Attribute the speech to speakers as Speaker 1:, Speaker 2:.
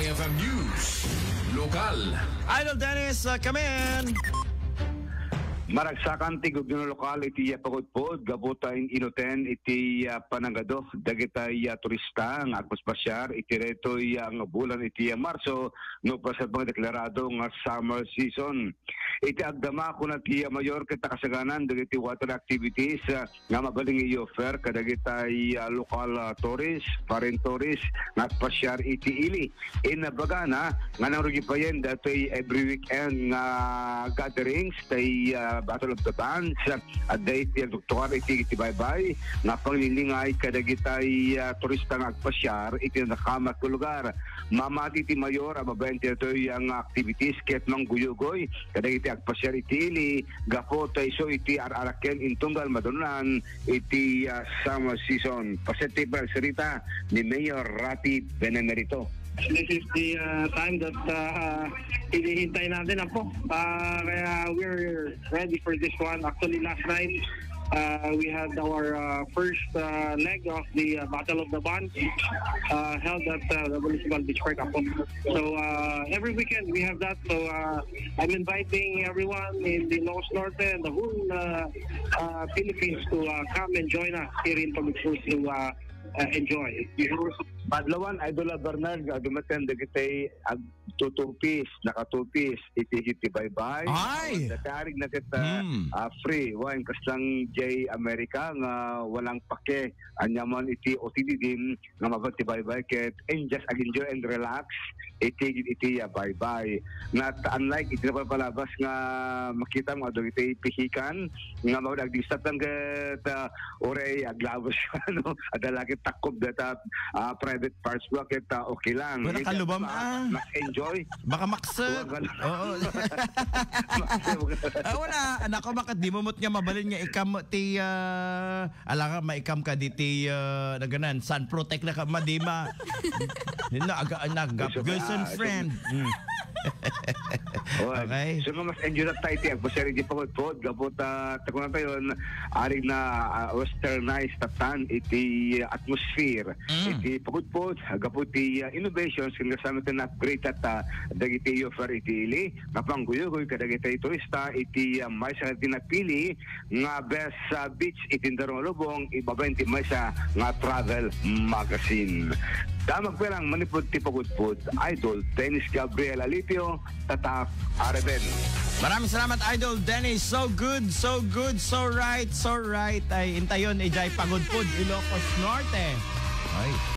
Speaker 1: IFM News. Lokal.
Speaker 2: Idol Dennis, come in.
Speaker 3: Maragsakan ti gobyerno lokal iti pagudpod gabutan inuten iti panangado dagitay turista nga agpaspasyar iti retoy ang bulan iti Marso no pasad mga deklarado nga summer season. Iti agdama kuna ti mayor kita kasaganan dagiti water activities nga mabaling i-offer kadagitay lokal tourist, foreign tourist nga agpasyar iti ili. Inabagana nga nang rugipayen datoy every weekend nga gatherings tay Battle of the Bands at dahil yung doktor iti baybay nga panglilingay kadagitay turista nga agpasyar iti nakamat ko lugar. Mamati ti mayor ababayan ito yung activities ket mangguyugoy kadagitay agpasyar iti ili gapo tayo so iti araraken intunggal madunan iti summer season. Pasitiba sarita ni Mayor Rafi Benemerito.
Speaker 4: This is the time that hinihintay natin po. Kaya we're ready for this one. Actually, last night, we had our first leg of the Battle of the Bands held at the Municipal Beach Park. So every weekend we have that. So I'm inviting everyone in the North Norte and the whole Philippines to come and join us here in Pamixus to enjoy.
Speaker 3: Padlawan Idol Bernard dumaten dagitay ag tutupis nakatupis iti baybay.
Speaker 2: Ay!
Speaker 3: Datarig na kita free wine kaslang J America nga walang pake anyaman iti OTD din nga mabati baybay ket and just enjoy and relax iti baybay. Not unlike iti palabas nga makita mo adto iti pihikan nga mawag agdisatan ket oray aglabas ano adalaki takob data private parts ba kita okay lang.
Speaker 2: Wala kalubam
Speaker 3: mas enjoy.
Speaker 2: Baka makset. Oo. Wala. Anak ko, bakit di mo mo't nga mabalin nga ikam ti ala ka maikam ka di ti naganan sun protect na ka madima. Nagap girlfriend friend.
Speaker 3: Okay. So mas enjoy na tayo tiyak. Basta rin di pagod gabot tako na tayo aring na westernized tatan iti atmosphere. Iti pagod gabot ti innovations kung kasama ito na upgrade at dagiti offer iti ili napangguyo-guyo kadagiti turista iti may sa tinapili nga best beach iti Darong Lubong ibaba iti may sa nga travel magazine. Damag pelang manipod ti pagod Idol Dennis Gabriel Alipio Tatak Areben.
Speaker 2: Maraming salamat Idol Dennis. So good, so right. Ay intayon ijay pagod Ilocos Norte. Ay.